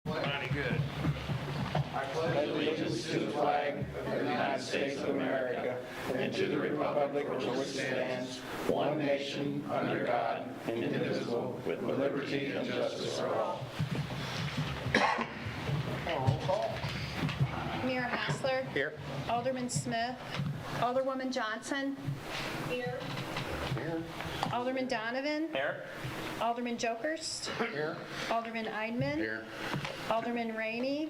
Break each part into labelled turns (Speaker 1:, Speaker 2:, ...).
Speaker 1: Mighty good.
Speaker 2: I pledge allegiance to the flag of the United States of America and to the republic for which it stands, one nation, under God, indivisible, with liberty and justice for all. Roll call.
Speaker 3: Mayor Hassler.
Speaker 2: Here.
Speaker 3: Alderman Smith. Alderwoman Johnson. Here.
Speaker 2: Here.
Speaker 3: Alderman Donovan.
Speaker 1: Here.
Speaker 3: Alderman Jokers.
Speaker 2: Here.
Speaker 3: Alderman Eidman.
Speaker 2: Here.
Speaker 3: Alderman Rainey.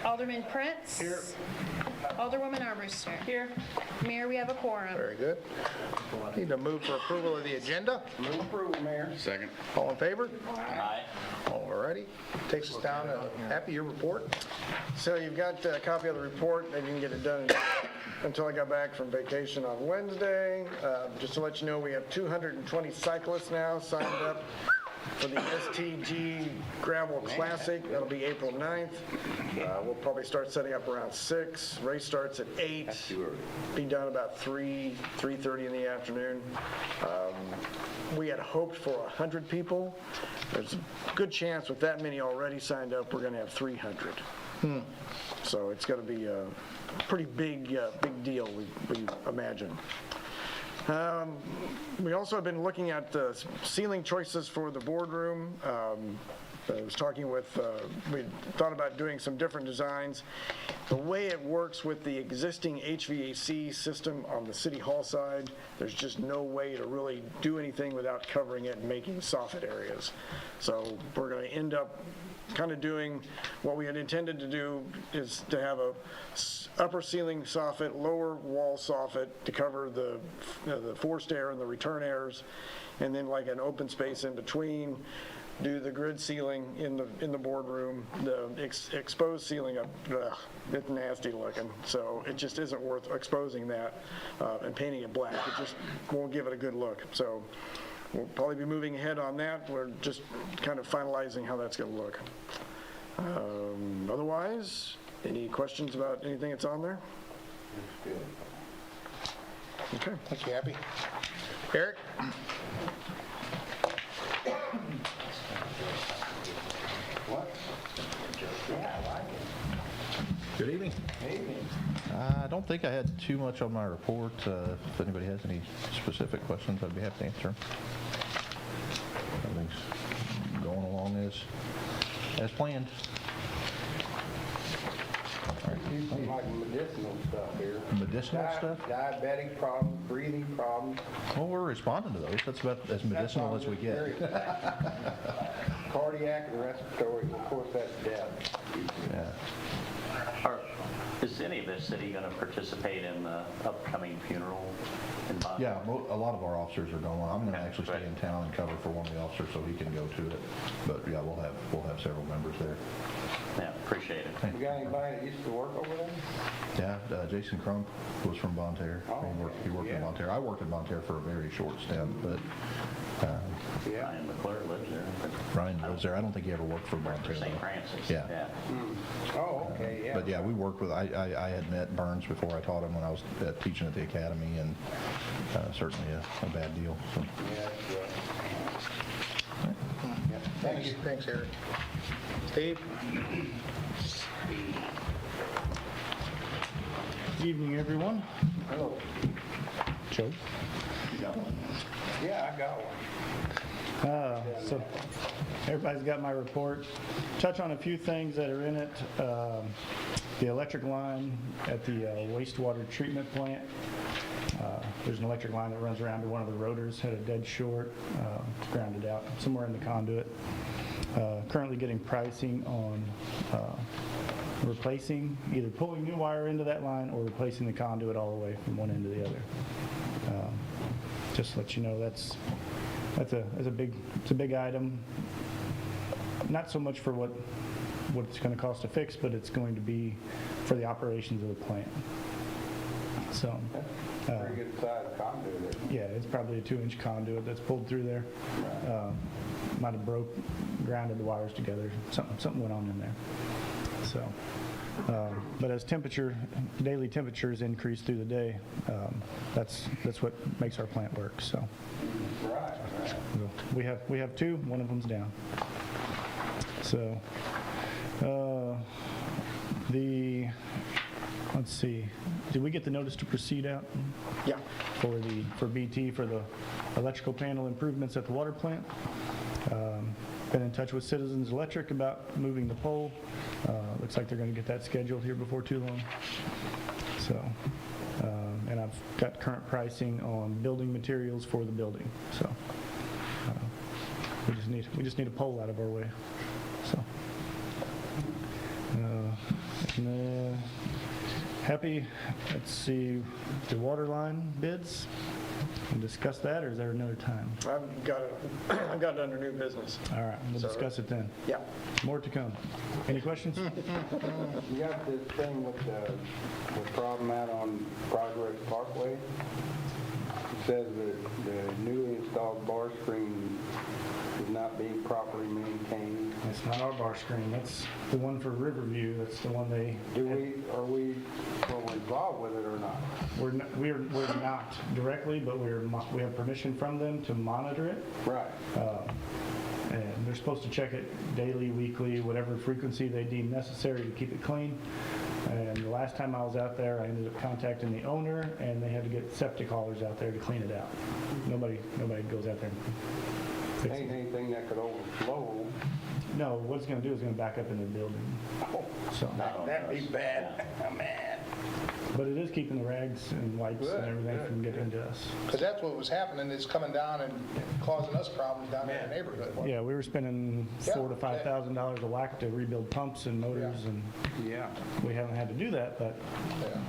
Speaker 3: Alderman Prince.
Speaker 2: Here.
Speaker 3: Alderwoman Armbruster. Here. Mayor, we have a quorum.
Speaker 4: Very good. Need to move for approval of the agenda.
Speaker 2: Move approval, Mayor.
Speaker 5: Second.
Speaker 4: All in favor?
Speaker 1: Aye.
Speaker 4: All righty. Takes us down to Happy, your report. So you've got a copy of the report. I didn't get it done until I got back from vacation on Wednesday. Just to let you know, we have 220 cyclists now signed up for the STG Gravel Classic. That'll be April 9th. We'll probably start setting up around 6. Race starts at 8. Be done about 3:30 in the afternoon. We had hoped for 100 people. There's a good chance with that many already signed up, we're going to have 300. So it's going to be a pretty big deal, we imagine. We also have been looking at ceiling choices for the boardroom. I was talking with, we thought about doing some different designs. The way it works with the existing HVAC system on the City Hall side, there's just no way to really do anything without covering it and making soffit areas. So we're going to end up kind of doing what we had intended to do, is to have a upper ceiling soffit, lower wall soffit to cover the forced air and the return airs, and then like an open space in between. Do the grid ceiling in the boardroom, the exposed ceiling up, it's nasty looking. So it just isn't worth exposing that and painting it black. It just won't give it a good look. So we'll probably be moving ahead on that. We're just kind of finalizing how that's going to look. Otherwise, any questions about anything that's on there? Okay. Thank you, Happy. Eric?
Speaker 2: What? Yeah, I like it.
Speaker 6: Good evening.
Speaker 2: Evening.
Speaker 6: I don't think I had too much on my report. If anybody has any specific questions, I'd be happy to answer them. Everything's going along as planned.
Speaker 2: Some like medicinal stuff here.
Speaker 6: Medicinal stuff?
Speaker 2: Diabetic problems, breathing problems.
Speaker 6: Well, we're responding to those. That's about as medicinal as we get.
Speaker 2: Cardiac and respiratory, of course, that's death.
Speaker 6: Yeah.
Speaker 7: Is any of the city going to participate in the upcoming funeral in Boston?
Speaker 6: Yeah, a lot of our officers are going. I'm going to actually stay in town and cover for one of the officers so he can go to it. But yeah, we'll have several members there.
Speaker 7: Yeah, appreciate it.
Speaker 2: You got anybody that used to work over there?
Speaker 6: Yeah, Jason Crump was from Bonne Terre.
Speaker 2: Oh,
Speaker 6: He worked in Bonne Terre. I worked in Bonne Terre for a very short stint, but
Speaker 2: Yeah.
Speaker 7: Ryan McClure lives there.
Speaker 6: Ryan lives there. I don't think he ever worked for Bonne Terre.
Speaker 7: St.
Speaker 6: though.
Speaker 7: Francis.
Speaker 6: Yeah.
Speaker 2: Oh, okay, yeah.
Speaker 6: But yeah, we worked with, I had met Burns before I taught him when I was teaching at the academy, and certainly a bad deal. So.
Speaker 2: Yeah, yeah.
Speaker 4: Thanks. Thanks, Eric. Steve?
Speaker 8: Evening, everyone.
Speaker 2: Hello.
Speaker 8: Joe.
Speaker 2: Yeah, I got one.
Speaker 8: So everybody's got my report. Touch on a few things that are in it. The electric line at the wastewater treatment plant. There's an electric line that runs around to one of the rotors, had a dead short. It's grounded out somewhere in the conduit. Currently getting pricing on replacing, either pulling new wire into that line or replacing the conduit all the way from one end to the other. Just to let you know, that's a big item. Not so much for what it's going to cost to fix, but it's going to be for the operations of the plant. So,
Speaker 2: Pretty good size conduit.
Speaker 8: yeah, it's probably a 2-inch conduit that's pulled through there. Might have grounded the wires together. Something went on in there. So, but as daily temperatures increase through the day, that's what makes our plant work. So,
Speaker 2: Right.
Speaker 8: we have two. One of them's down. So, let's see, did we get the notice to proceed out
Speaker 4: Yeah.
Speaker 8: for BT for the electrical panel improvements at the water plant? Been in touch with Citizens Electric about moving the pole. Looks like they're going to get that scheduled here before too long. So, and I've got current pricing on building materials for the building. So, we just need a pole out of our way. So, and then happy. Let's see the water line bids. And discuss that, or is there another time?
Speaker 4: I've got it under new business.
Speaker 8: All right, we'll discuss it then.
Speaker 4: Yeah.
Speaker 8: More to come. Any questions?
Speaker 1: You got this thing with the problem out on Progress Parkway. It says that the newly installed bar screen is not being properly maintained.
Speaker 8: It's not our bar screen. That's the one for Riverview. That's the one they.
Speaker 1: Are we involved with it or not?
Speaker 8: We're not directly, but we have permission from them to monitor it.
Speaker 1: Right.
Speaker 8: And they're supposed to check it daily, weekly, whatever frequency they deem necessary to keep it clean. And the last time I was out there, I ended up contacting the owner, and they had to get septic haulers out there to clean it out. Nobody goes out there and fixes
Speaker 1: Ain't
Speaker 8: it.
Speaker 1: anything that could overflow.
Speaker 8: No, what it's going to do is going to back up in the building. So,
Speaker 4: That'd be bad. Oh, man.
Speaker 8: but it is keeping the rags and wipes and everything from getting to us.
Speaker 5: Because that's what was happening, is coming down and causing us problems down in the neighborhood.
Speaker 8: Yeah, we were spending $4,000 to $5,000 a whack to rebuild pumps and motors, and
Speaker 1: Yeah.
Speaker 8: we haven't had to do that, but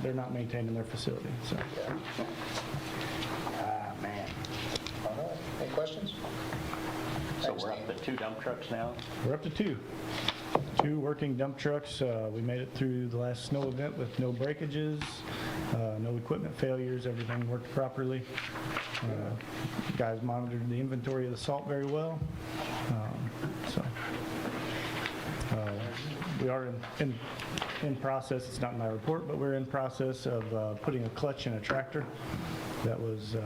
Speaker 8: they're not maintaining their facility. So,
Speaker 1: Ah, man.
Speaker 5: All right. Any questions?
Speaker 7: So we're up to 2 dump trucks now?
Speaker 8: we're up to 2 working dump trucks. We made it through the last snow event with no breakages, no equipment failures. Everything worked properly. Guys monitored the inventory of the salt very well. We are in process. It's not in my report, but we're in process of putting a clutch in a tractor that was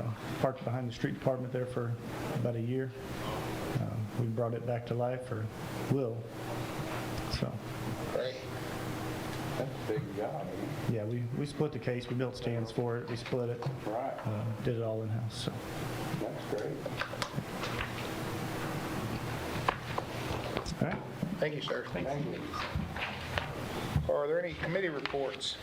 Speaker 8: parked behind the street department there for about a year. We brought it back to life, or will. So,
Speaker 5: Great.
Speaker 1: That's a big job.
Speaker 8: yeah, we split the case. We built stands for it. We split it.
Speaker 1: Right.
Speaker 8: Did it all in-house. So,
Speaker 1: That's great.
Speaker 8: all right.
Speaker 5: Thank you, sir.
Speaker 1: Thank you.
Speaker 5: Are there any committee reports?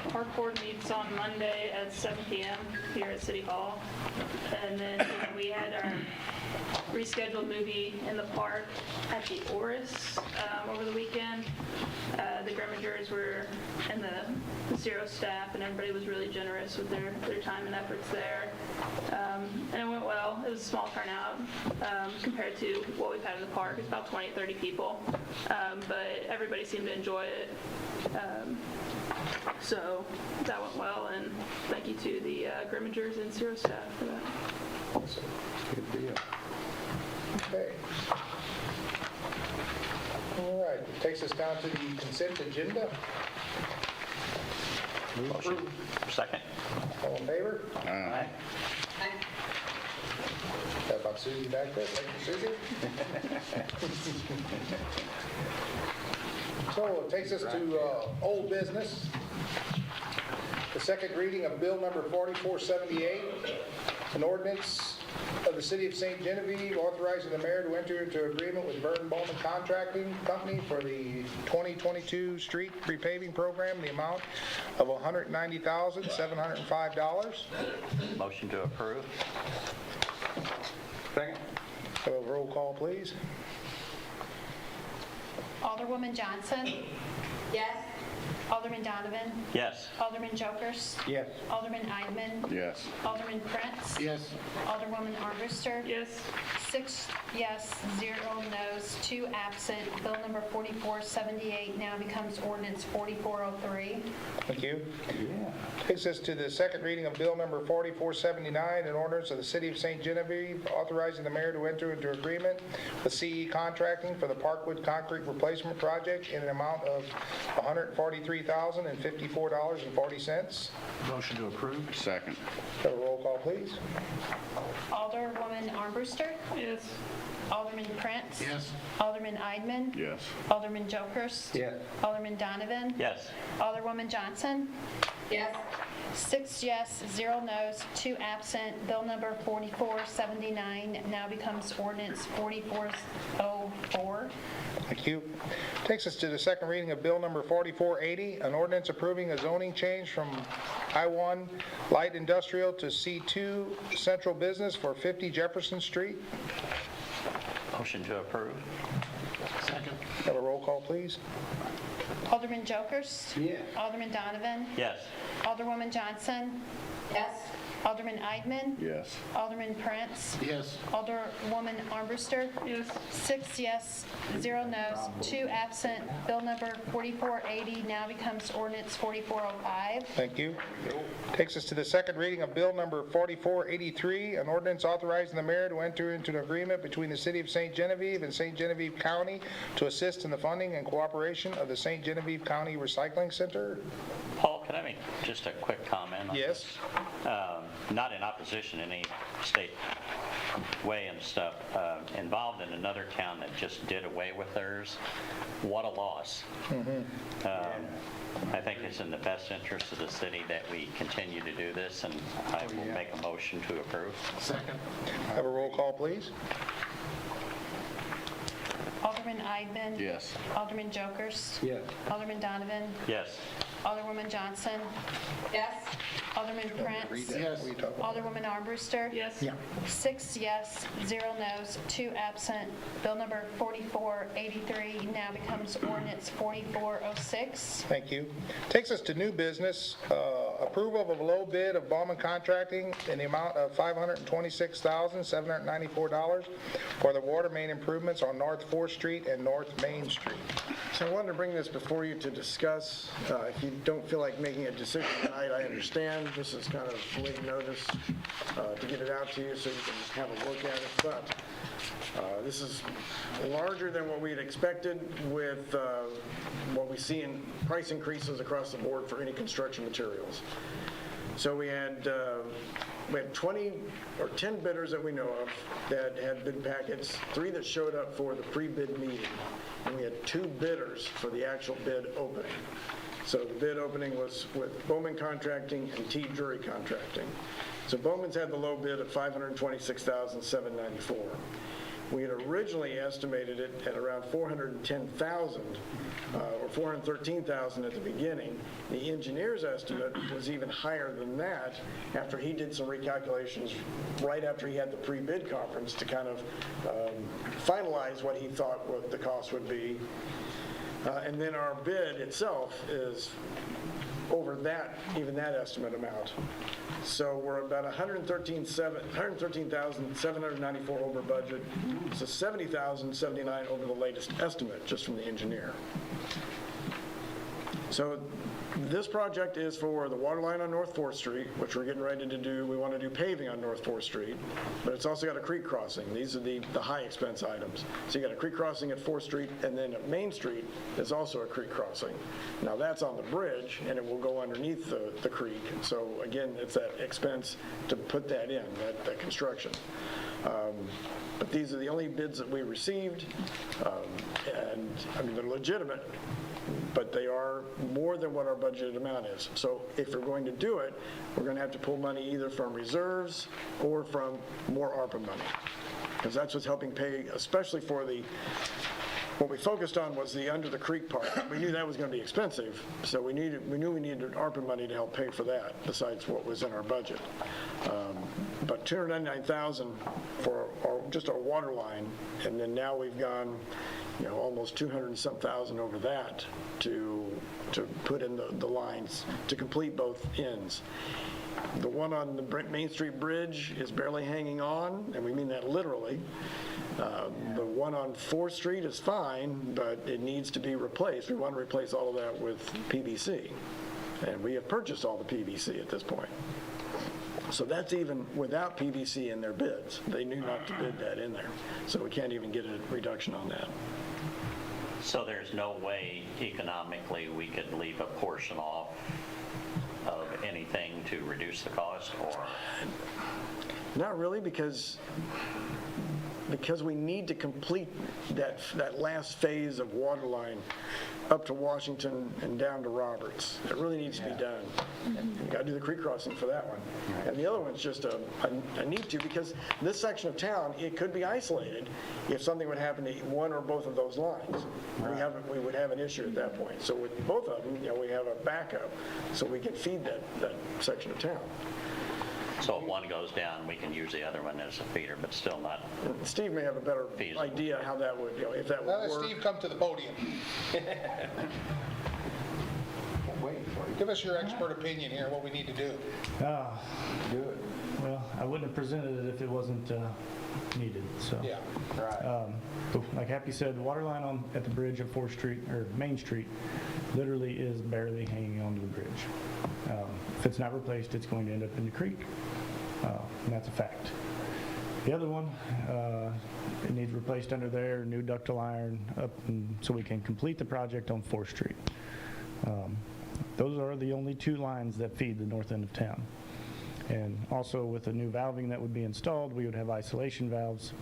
Speaker 3: Park Board meets on Monday at 7 p.m. here at City Hall. And then we had our rescheduled movie in the park at the Oris over the weekend. The Grimmagers were, and the Zero staff, and everybody was really generous with their time and efforts there. And it went well. It was a small turnout compared to what we've had in the park. It's about 20, 30 people. But everybody seemed to enjoy it. So that went well, and thank you to the Grimmagers and Zero staff for that.
Speaker 1: Good deal.
Speaker 5: Okay. All right, it takes us down to the consent agenda.
Speaker 7: Motion. Second?
Speaker 5: All in favor?
Speaker 7: Aye.
Speaker 5: How about Susie back there? Thank you, Susie. So it takes us to old business. The second reading of Bill number 4478, an ordinance of the City of St. Genevieve authorizing the mayor to enter into agreement with Burton Bowman Contracting Company for the 2022 street repaving program, the amount of $190,705.
Speaker 7: Motion to approve?
Speaker 1: Second?
Speaker 5: Have a roll call, please.
Speaker 3: Alderwoman Johnson.
Speaker 9: Yes.
Speaker 3: Alderman Donovan.
Speaker 7: Yes.
Speaker 3: Alderman Jokers.
Speaker 1: Yes.
Speaker 3: Alderman Eidman.
Speaker 1: Yes.
Speaker 3: Alderman Prince.
Speaker 1: Yes.
Speaker 3: Alderwoman Armbruster. Yes. 6 yes, 0 no's, 2 absent. Bill number 4478 now becomes ordinance 4403.
Speaker 5: Thank you. Takes us to the second reading of Bill number 4479, an ordinance of the City of St. Genevieve authorizing the mayor to enter into agreement with CE Contracting for the Parkwood Concrete Replacement Project in an amount of $143,054.40.
Speaker 1: Motion to approve? Second.
Speaker 5: Have a roll call, please.
Speaker 3: Alderwoman Armbruster. Yes.
Speaker 9: Alderman Prince.
Speaker 2: Yes.
Speaker 9: Alderman Eidman.
Speaker 2: Yes.
Speaker 9: Alderman Jokers.
Speaker 1: Yes.
Speaker 9: Alderman Donovan.
Speaker 7: Yes.
Speaker 9: Alderwoman Johnson.
Speaker 10: Yes.
Speaker 9: 6 yes, 0 no's, 2 absent. Bill number 4479 now becomes ordinance 4404.
Speaker 5: Thank you. Takes us to the second reading of Bill number 4480, an ordinance approving a zoning change from I-1 Light Industrial to C2 Central Business for 50 Jefferson Street.
Speaker 7: Motion to approve.
Speaker 2: Second.
Speaker 5: Have a roll call, please.
Speaker 9: Alderman Jokers.
Speaker 1: Yes.
Speaker 9: Alderman Donovan.
Speaker 7: Yes.
Speaker 9: Alderwoman Johnson.
Speaker 10: Yes.
Speaker 9: Alderman Eidman.
Speaker 2: Yes.
Speaker 9: Alderman Prince.
Speaker 2: Yes.
Speaker 9: Alderwoman Armbruster.
Speaker 3: Yes.
Speaker 9: 6 yes, 0 no's, 2 absent. Bill number 4480 now becomes ordinance 4405.
Speaker 5: Thank you. Takes us to the second reading of Bill number 4483, an ordinance authorizing the mayor to enter into an agreement between the City of St. Genevieve and St. Genevieve County to assist in the funding and cooperation of the St. Genevieve County Recycling Center.
Speaker 7: Paul, can I make just a quick comment on
Speaker 5: Yes.
Speaker 7: this? Not in opposition in any state way and stuff. Involved in another town that just did away with theirs. What a loss. I think it's in the best interest of the city that we continue to do this, and I will make a motion to approve.
Speaker 2: Second.
Speaker 5: Have a roll call, please.
Speaker 9: Alderman Eidman.
Speaker 2: Yes.
Speaker 9: Alderman Jokers.
Speaker 1: Yes.
Speaker 9: Alderman Donovan.
Speaker 7: Yes.
Speaker 9: Alderwoman Johnson.
Speaker 10: Yes.
Speaker 9: Alderman Prince.
Speaker 2: Yes.
Speaker 9: Alderwoman Armbruster.
Speaker 3: Yes.
Speaker 9: 6 yes, 0 no's, 2 absent. Bill number 4483 now becomes ordinance 4406.
Speaker 5: Thank you. Takes us to new business, approval of a low bid of Bauman Contracting in the amount of $526,794 for the water main improvements on North 4th Street and North Main Street.
Speaker 4: So I wanted to bring this before you to discuss. If you don't feel like making a decision tonight, I understand. This is kind of late notice to get it out to you so you can have a look at it. But this is larger than what we had expected with what we see in price increases across the board for any construction materials. So we had 20 or 10 bidders that we know of that had bid packets, 3 that showed up for the pre-bid meeting, and we had 2 bidders for the actual bid opening. So the bid opening was with Bowman Contracting and T. Drury Contracting. So Bowman's had the low bid of $526,794. We had originally estimated it at around $410,000 or $413,000 at the beginning. The engineer's estimate was even higher than that after he did some recalculations right after he had the pre-bid conference to kind of finalize what he thought what the cost would be. And then our bid itself is over that, even that estimate amount. So we're about $113,794 over budget. So $70,079 over the latest estimate, just from the engineer. So this project is for the water line on North 4th Street, which we're getting ready to do. We want to do paving on North 4th Street, but it's also got a creek crossing. These are the high expense items. So you got a creek crossing at 4th Street, and then at Main Street is also a creek crossing. Now that's on the bridge, and it will go underneath the creek. So again, it's that expense to put that in, that construction. But these are the only bids that we received, and I mean, they're legitimate, but they are more than what our budgeted amount is. So if we're going to do it, we're going to have to pull money either from reserves or from more ARPA money, because that's what's helping pay, especially for what we focused on was the under the creek part. We knew that was going to be expensive, so we knew we needed ARPA money to help pay for that, besides what was in our budget. But $299,000 for just our water line, and then now we've gone, almost 200 and some thousand over that to put in the lines to complete both ends. The one on the Main Street Bridge is barely hanging on, and we mean that literally. The one on 4th Street is fine, but it needs to be replaced. We want to replace all of that with PVC, and we have purchased all the PVC at this point. So that's even without PVC in their bids. They knew not to bid that in there, so we can't even get a reduction on that.
Speaker 7: So there's no way economically we could leave a portion off of anything to reduce the cost, or?
Speaker 4: Not really, because because we need to complete that last phase of water line up to Washington and down to Roberts. It really needs to be done. You got to do the creek crossing for that one. And the other one's just a need to, because this section of town, it could be isolated if something would happen to one or both of those lines. We would have an issue at that point. So with both of them, we have a backup so we can feed that section of town.
Speaker 7: So if one goes down, we can use the other one as a feeder, but still not.
Speaker 4: Steve may have a better
Speaker 7: Feasible.
Speaker 4: idea how that would, if that
Speaker 5: Now
Speaker 4: would
Speaker 5: let
Speaker 4: work.
Speaker 5: Steve come to the podium. Give us your expert opinion here, what we need to do.
Speaker 1: Do it.
Speaker 8: Well, I wouldn't have presented it if it wasn't needed, so.
Speaker 5: Yeah.
Speaker 1: Right.
Speaker 8: But like Happy said, the water line at the bridge of 4th Street, or Main Street, literally is barely hanging onto the bridge. If it's not replaced, it's going to end up in the creek, and that's a fact. The other one, it needs replaced under there, new ductile iron, so we can complete the project on 4th Street. Those are the only 2 lines that feed the north end of town. And also with the new valving that would be installed, we would have isolation valves,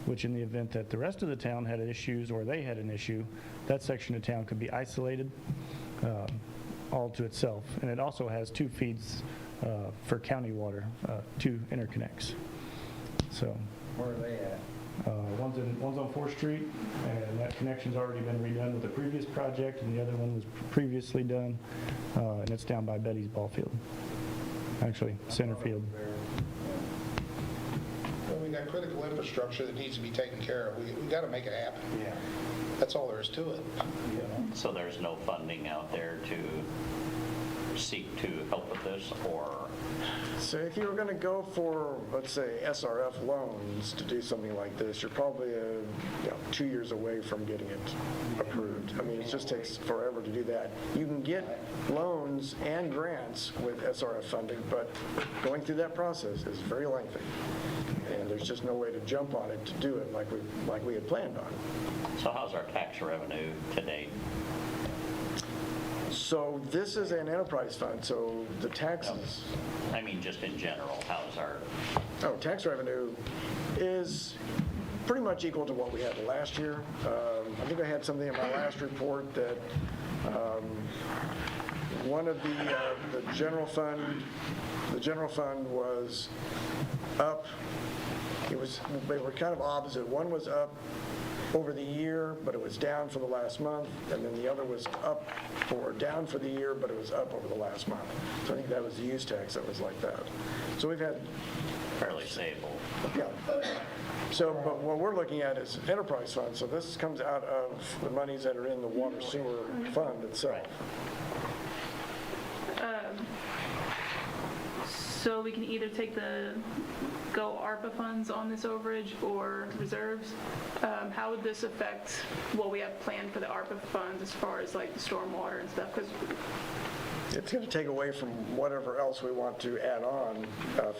Speaker 8: which in the event that the rest of the town had issues or they had an issue, that section of town could be isolated all to itself. And it also has 2 feeds for county water, 2 interconnects. So
Speaker 1: Where are they at?
Speaker 8: one's on 4th Street, and that connection's already been redone with the previous project, and the other one was previously done, and it's down by Betty's ball field. Actually, center field.
Speaker 5: Well, we got critical infrastructure that needs to be taken care of. We got to make it happen.
Speaker 1: Yeah.
Speaker 5: That's all there is to it.
Speaker 7: So there's no funding out there to seek to help with this, or?
Speaker 4: So if you were going to go for, let's say, SRF loans to do something like this, you're probably 2 years away from getting it approved. I mean, it just takes forever to do that. You can get loans and grants with SRF funding, but going through that process is very lengthy. And there's just no way to jump on it to do it like we had planned on.
Speaker 7: So how's our tax revenue to date?
Speaker 4: So this is an enterprise fund, so the taxes,
Speaker 7: I mean, just in general, how's our,
Speaker 4: tax revenue is pretty much equal to what we had last year. I think I had something in my last report that one of the general fund was up. They were kind of opposite. One was up over the year, but it was down for the last month, and then the other was down for the year, but it was up over the last month. So I think that was the use tax that was like that. So we've had,
Speaker 7: fairly stable?
Speaker 4: yeah. So, but what we're looking at is enterprise funds, so this comes out of the monies that are in the water sewer fund itself.
Speaker 3: So we can either take go ARPA funds on this overage or reserves. How would this affect what we have planned for the ARPA funds as far as like the stormwater and stuff? Because
Speaker 4: It's going to take away from whatever else we want to add on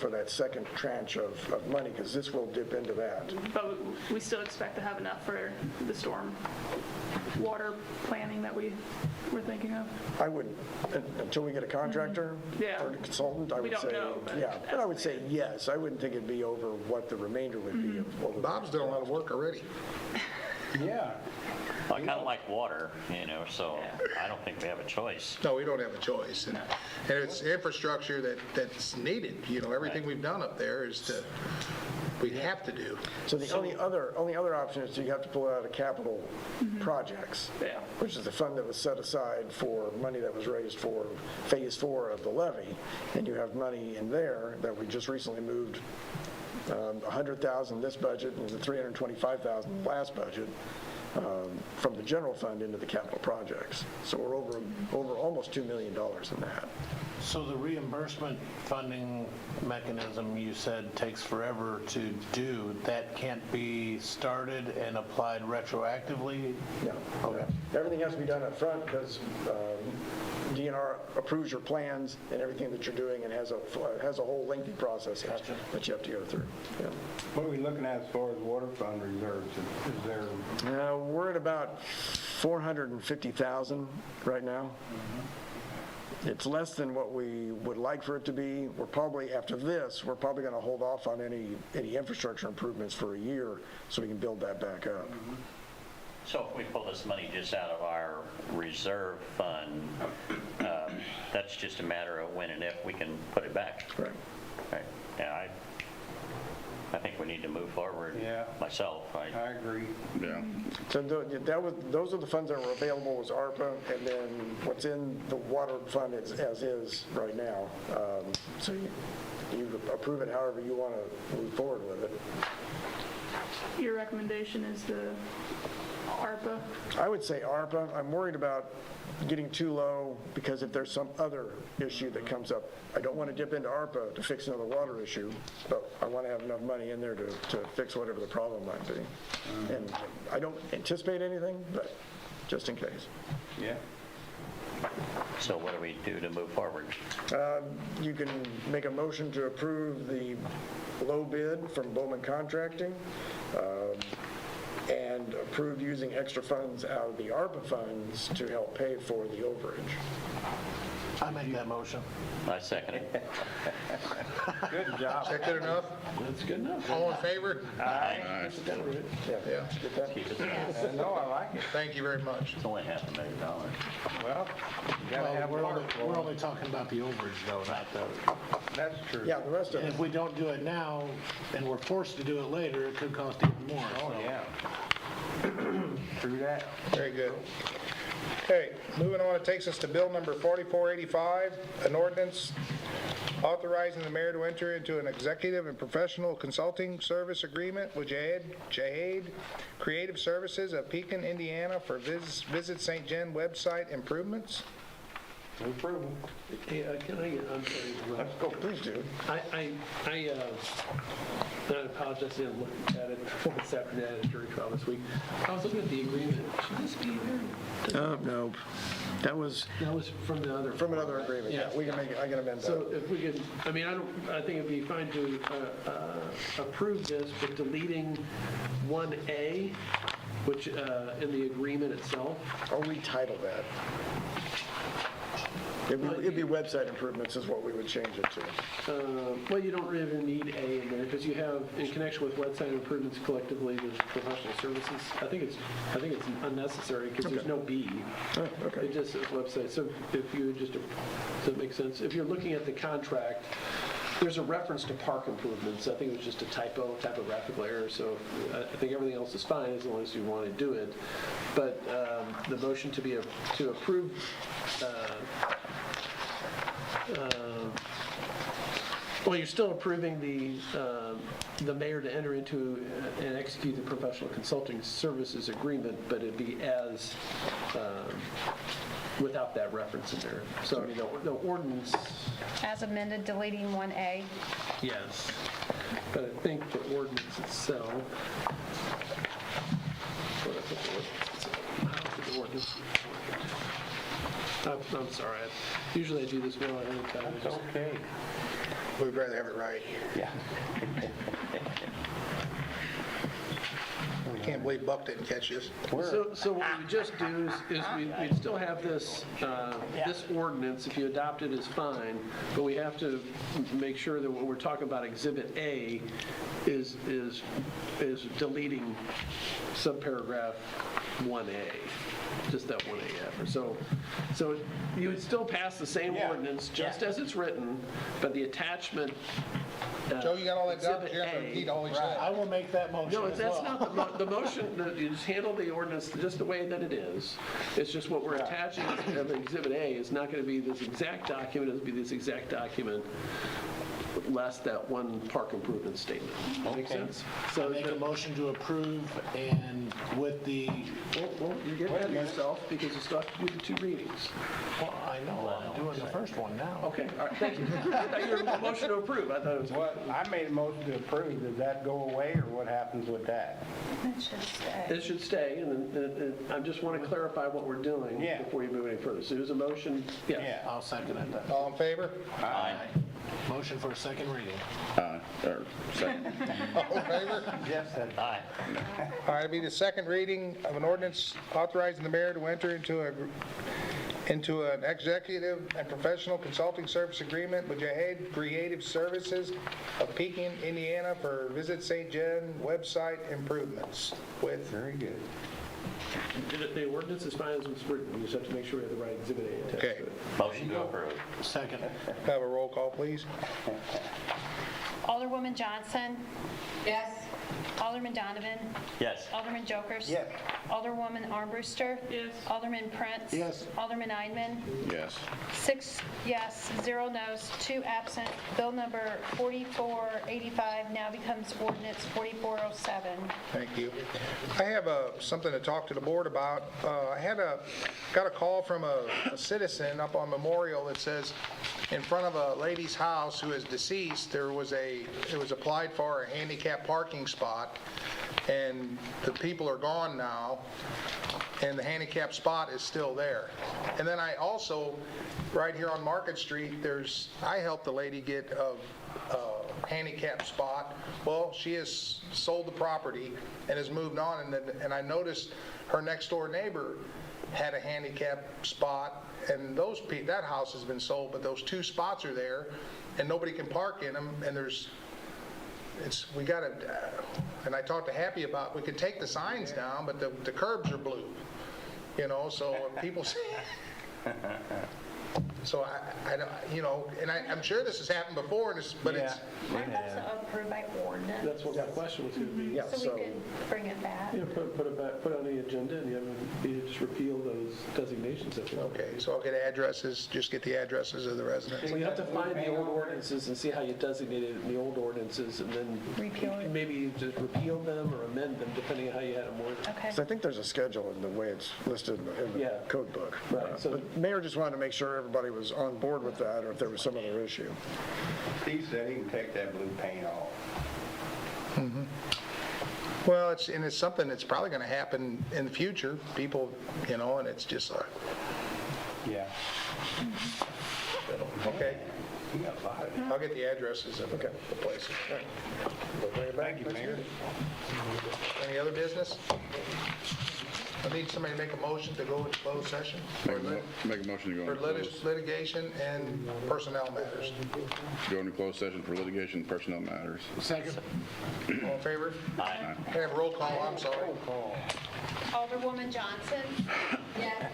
Speaker 4: for that second tranche of money, because this will dip into that.
Speaker 3: but we still expect to have enough for the storm water planning that we were thinking of.
Speaker 4: I wouldn't, until we get a contractor
Speaker 3: Yeah.
Speaker 4: or a consultant, I
Speaker 3: We
Speaker 4: would
Speaker 3: don't
Speaker 4: say,
Speaker 3: know, but
Speaker 4: yeah. But I would say yes. I wouldn't think it'd be over what the remainder would be of what we.
Speaker 5: Bob's done a lot of work already.
Speaker 1: Yeah.
Speaker 7: I kind of like water, so I don't think we have a choice.
Speaker 5: No, we don't have a choice. And it's infrastructure that's needed. Everything we've done up there we have to do.
Speaker 4: So the only other option is you have to pull it out of capital projects,
Speaker 3: Yeah.
Speaker 4: which is the fund that was set aside for money that was raised for phase 4 of the levy. And you have money in there that we just recently moved $100,000 this budget and the $325,000 last budget from the general fund into the capital projects. So we're over almost $2 million in that.
Speaker 11: So the reimbursement funding mechanism you said takes forever to do, that can't be started and applied retroactively?
Speaker 4: No.
Speaker 11: Okay.
Speaker 4: Everything has to be done up front because DNR approves your plans and everything that you're doing and has a whole lengthy process that you have to go through. Yeah.
Speaker 1: What are we looking at as far as water fund reserves? Is there,
Speaker 4: We're at about $450,000 right now. It's less than what we would like for it to be. We're probably, after this, we're probably going to hold off on any infrastructure improvements for a year so we can build that back up.
Speaker 7: So if we pull this money just out of our reserve fund, that's just a matter of when and if we can put it back.
Speaker 4: Right.
Speaker 7: Right. Yeah, I think we need to move forward.
Speaker 1: Yeah.
Speaker 7: Myself,
Speaker 1: I agree.
Speaker 4: So those are the funds that were available was ARPA, and then what's in the water fund is as is right now. So you approve it however you want to move forward with it.
Speaker 3: Your recommendation is the ARPA?
Speaker 4: I would say ARPA. I'm worried about getting too low because if there's some other issue that comes up, I don't want to dip into ARPA to fix another water issue, but I want to have enough money in there to fix whatever the problem might be. And I don't anticipate anything, but just in case.
Speaker 1: Yeah.
Speaker 7: so what do we do to move forward?
Speaker 4: You can make a motion to approve the low bid from Bowman Contracting, and approve using extra funds out of the ARPA funds to help pay for the overage.
Speaker 11: I make that motion.
Speaker 7: I second it.
Speaker 1: Good job.
Speaker 5: Is that good enough?
Speaker 11: That's good enough.
Speaker 5: All in favor?
Speaker 7: Aye.
Speaker 4: Yeah. Get that?
Speaker 7: Keep it.
Speaker 1: No, I like it.
Speaker 5: Thank you very much.
Speaker 7: It's only $500,000.
Speaker 1: Well, you gotta have
Speaker 11: We're
Speaker 1: water.
Speaker 11: only talking about the overage though, not the,
Speaker 1: That's true.
Speaker 4: Yeah, the rest of
Speaker 11: and
Speaker 4: it.
Speaker 11: if we don't do it now and we're forced to do it later, it could cost even more.
Speaker 1: Oh,
Speaker 11: so.
Speaker 1: yeah. True that.
Speaker 5: Very good. Okay, moving on, it takes us to bill number 4485, an ordinance authorizing the mayor to enter into an executive and professional consulting service agreement with Jade Creative Services of Pekin, Indiana for Visit St. Gen website improvements.
Speaker 1: Approval.
Speaker 12: Hey, can I, I'm sorry, Rob.
Speaker 4: Oh, please do.
Speaker 12: I apologize, I didn't look at it this afternoon, I had a jury trial this week. I was looking at the agreement, should this be there?
Speaker 4: No, that was
Speaker 12: That was from the other.
Speaker 4: from another agreement. Yeah, we can make it, I can amend
Speaker 12: So
Speaker 4: that.
Speaker 12: if we could, I mean, I think it'd be fine to approve this, but deleting 1A, which, in the agreement itself.
Speaker 4: I'll retitle that. It'd be website improvements is what we would change it to.
Speaker 12: Well, you don't really need A in there, because you have, in connection with website improvements collectively, there's professional services. I think it's unnecessary, because there's no B.
Speaker 4: Oh, okay.
Speaker 12: It just says website, so if you would just, does that make sense? If you're looking at the contract, there's a reference to park improvements. I think it was just a typographical error, so I think everything else is fine as long as you want to do it. But the motion to approve well, you're still approving the mayor to enter into and execute the professional consulting services agreement, but it'd be as, without that reference in there. So, I mean, the ordinance,
Speaker 9: As amended, deleting 1A.
Speaker 12: yes, but I think the ordinance itself, where did I put the ordinance? How did the ordinance? I'm sorry, usually I do this well ahead of time.
Speaker 1: That's okay.
Speaker 5: We'd rather have it right.
Speaker 1: Yeah.
Speaker 5: I can't believe Buck didn't catch this.
Speaker 12: So what we would just do is we'd still have this, this ordinance, if you adopt it, is fine, but we have to make sure that when we're talking about Exhibit A is deleting subparagraph 1A, just that 1A after. So you would still pass the same ordinance, just as it's written, but the attachment,
Speaker 5: Joe, you got all that down?
Speaker 12: Exhibit
Speaker 5: You have to
Speaker 12: A.
Speaker 5: repeat all he said.
Speaker 11: I will make that motion
Speaker 12: No,
Speaker 11: as
Speaker 12: that's
Speaker 11: well.
Speaker 12: not the motion, you just handle the ordinance just the way that it is. It's just what we're attaching as Exhibit A is not going to be this exact document, it'll be this exact document, less that one park improvement statement. Make sense?
Speaker 11: So make a motion to approve and with the,
Speaker 12: Well, you're getting ahead of yourself because you still have to do the 2 readings.
Speaker 11: well, I know, I'm doing the first one now.
Speaker 12: Okay, all right, thank you. I thought you were a motion to approve, I thought it was.
Speaker 1: What, I made a motion to approve. Does that go away, or what happens with that?
Speaker 9: It should stay.
Speaker 12: It should stay, and then, I just want to clarify what we're doing
Speaker 1: Yeah.
Speaker 12: before you move any further. So there's a motion, yes.
Speaker 1: Yeah.
Speaker 11: I'll second it then.
Speaker 5: All in favor?
Speaker 7: Aye.
Speaker 11: Motion for a second reading.
Speaker 5: All in favor?
Speaker 1: Yes,
Speaker 7: Aye.
Speaker 5: All right, it'll be the second reading of an ordinance authorizing the mayor to enter into into an executive and professional consulting service agreement with Jahed Creative Services of Pekin, Indiana for Visit St. Gen website improvements with.
Speaker 1: Very good.
Speaker 12: The ordinance is fine as it's written, we just have to make sure we have the right Exhibit A attached
Speaker 5: Okay.
Speaker 12: to it.
Speaker 7: Motion to approve.
Speaker 11: Second.
Speaker 5: Have a roll call, please.
Speaker 9: Alderwoman Johnson.
Speaker 10: Yes.
Speaker 9: Alderman Donovan.
Speaker 7: Yes.
Speaker 9: Alderman Jokers.
Speaker 1: Yes.
Speaker 9: Alderwoman Armbruster.
Speaker 3: Yes.
Speaker 9: Alderman Prince.
Speaker 5: Yes.
Speaker 9: Alderman Eidman.
Speaker 2: Yes.
Speaker 9: 6 yes, 0 no's, 2 absent. Bill number 4485 now becomes ordinance 4407.
Speaker 5: Thank you. I have something to talk to the board about. I got a call from a citizen up on Memorial that says in front of a lady's house who is deceased, it was applied for a handicap parking spot, and the people are gone now, and the handicap spot is still there. And then I also, right here on Market Street, I helped the lady get a handicap spot. Well, she has sold the property and has moved on, and I noticed her next door neighbor had a handicap spot, and that house has been sold, but those 2 spots are there, and nobody can park in them, and and I talked to Happy about, we could take the signs down, but the curbs are blue, so people say, so I don't, and I'm sure this has happened before, but it's,
Speaker 9: That's approved by ordinance,
Speaker 12: That's what my question was going to be.
Speaker 4: Yeah,
Speaker 9: so we could bring it back.
Speaker 12: Put it back, put it on the agenda, and you just repeal those designations if you want.
Speaker 5: okay, so I'll get addresses, just get the addresses of the residents.
Speaker 12: Well, you have to find the old ordinances and see how you designated it in the old ordinances, and then
Speaker 9: Repeal it.
Speaker 12: maybe you just repeal them or amend them, depending on how you had them worded.
Speaker 9: Okay.
Speaker 4: So I think there's a schedule in the way it's listed in the
Speaker 12: Yeah.
Speaker 4: code book.
Speaker 12: Right, so-
Speaker 4: But Mayor just wanted to make sure everybody was on board with that, or if there was some other issue.
Speaker 1: Steve said he can take that blue paint off.
Speaker 5: Well, it's something that's probably going to happen in the future, people, and it's just like,
Speaker 1: Yeah.
Speaker 5: okay,
Speaker 1: You got a lot of it.
Speaker 5: I'll get the addresses of the places. We'll bring it back
Speaker 1: Thank you,
Speaker 5: next
Speaker 1: Mayor.
Speaker 5: meeting. Any other business? I need somebody to make a motion to go into closed session
Speaker 2: Make a motion to go
Speaker 5: for
Speaker 2: into closed,
Speaker 5: litigation and personnel matters.
Speaker 2: go into closed session for litigation and personnel matters.
Speaker 11: Second.
Speaker 5: All in favor?
Speaker 7: Aye.
Speaker 5: Can I have a roll call? I'm sorry.
Speaker 9: Alderwoman Johnson.
Speaker 10: Yes.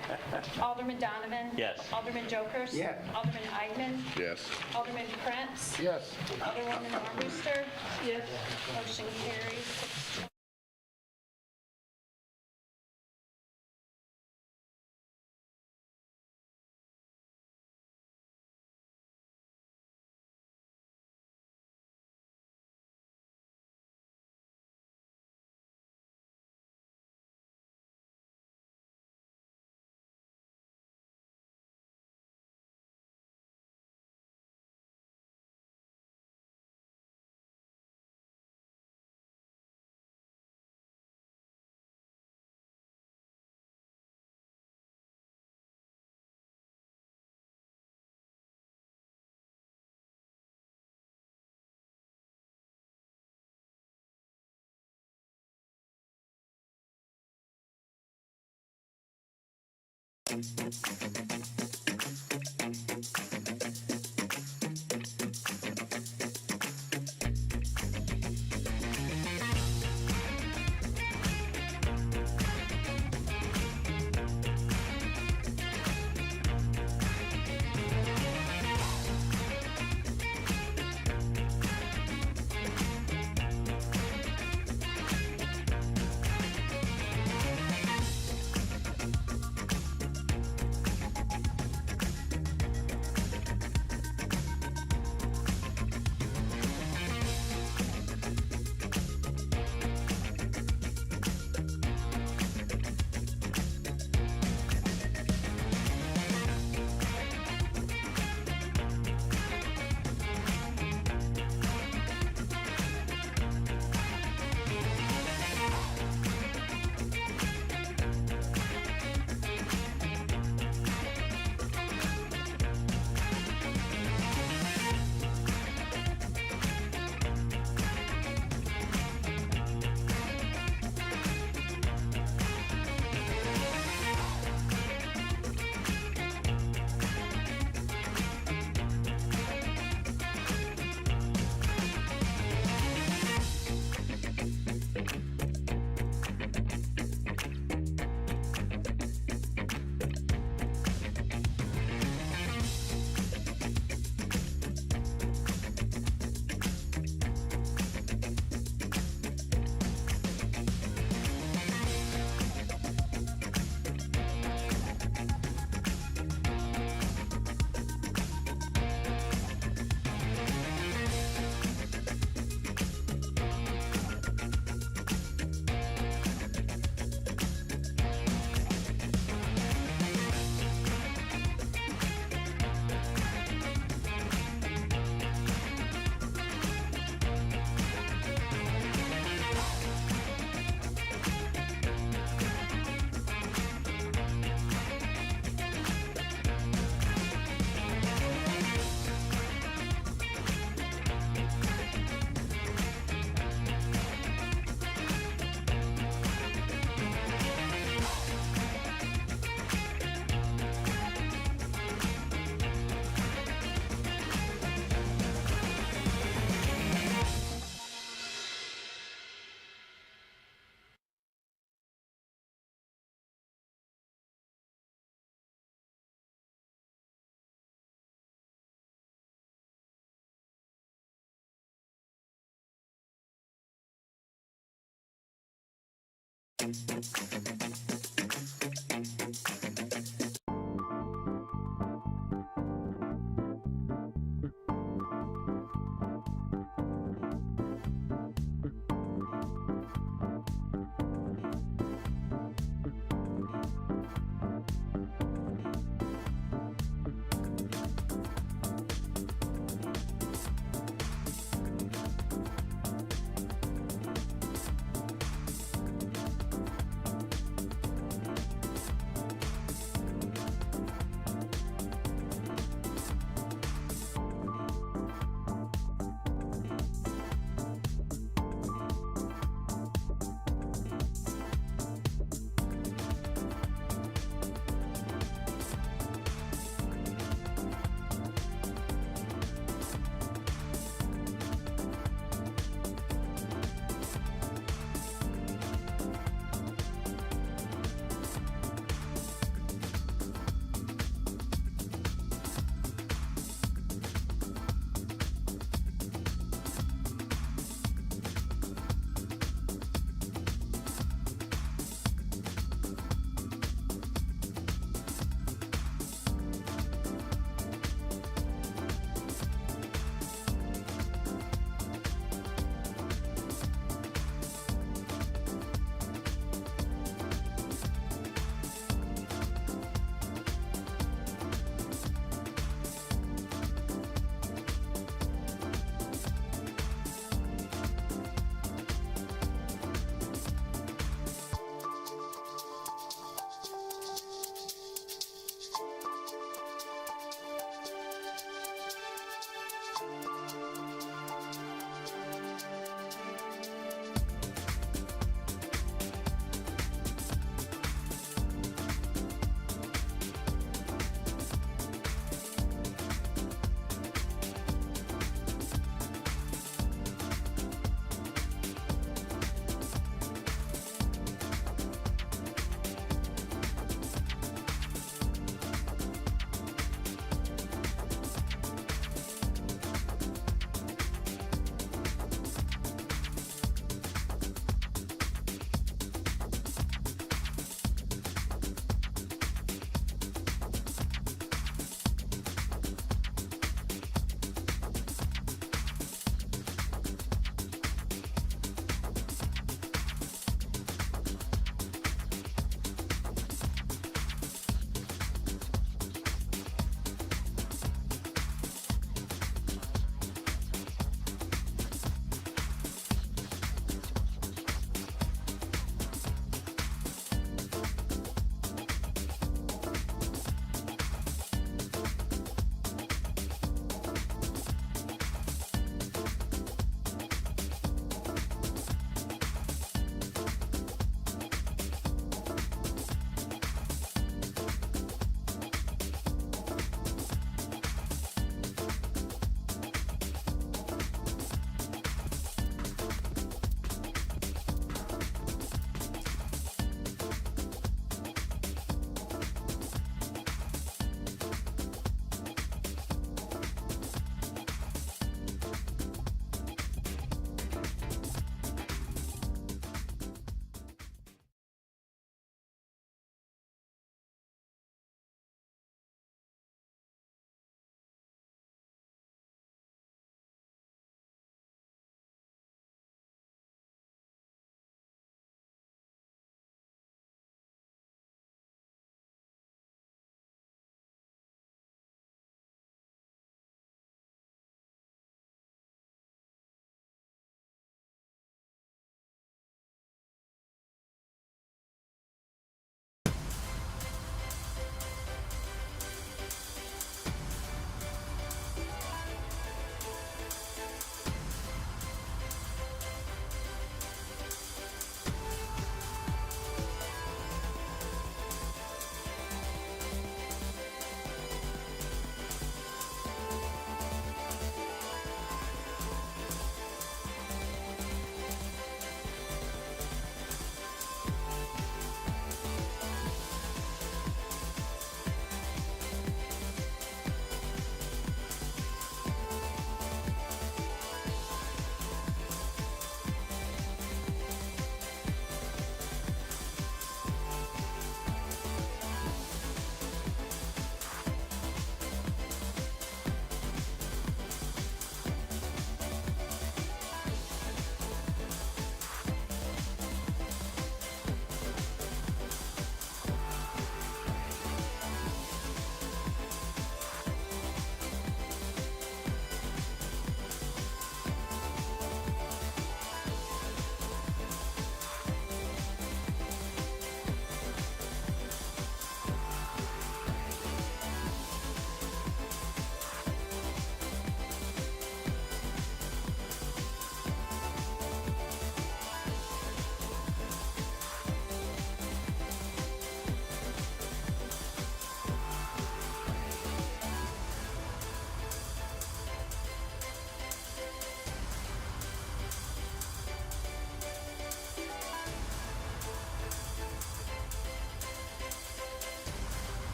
Speaker 9: Alderman Donovan.
Speaker 7: Yes.
Speaker 9: Alderman Jokers.
Speaker 1: Yes.
Speaker 9: Alderman Eidman.
Speaker 2: Yes.
Speaker 9: Alderman Prince.
Speaker 5: Yes.
Speaker 9: Alderwoman Armbruster.
Speaker 3: Yes.
Speaker 9: Motion carries.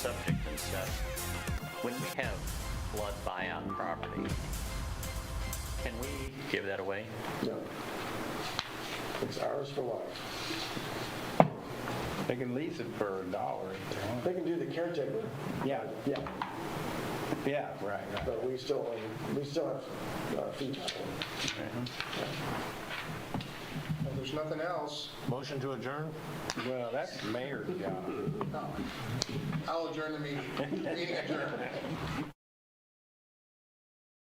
Speaker 7: subject and stuff, when we have flood buyout property, can we give that away?
Speaker 5: No. It's ours for life.
Speaker 1: They can lease it for $1 if they want.
Speaker 4: They can do the caretaker.
Speaker 1: Yeah,
Speaker 4: Yeah,
Speaker 1: yeah, right.
Speaker 4: but we still have fees.
Speaker 5: If there's nothing else,
Speaker 11: Motion to adjourn?
Speaker 1: Well, that's the mayor's job.
Speaker 5: I'll adjourn the meeting. Meeting adjourned.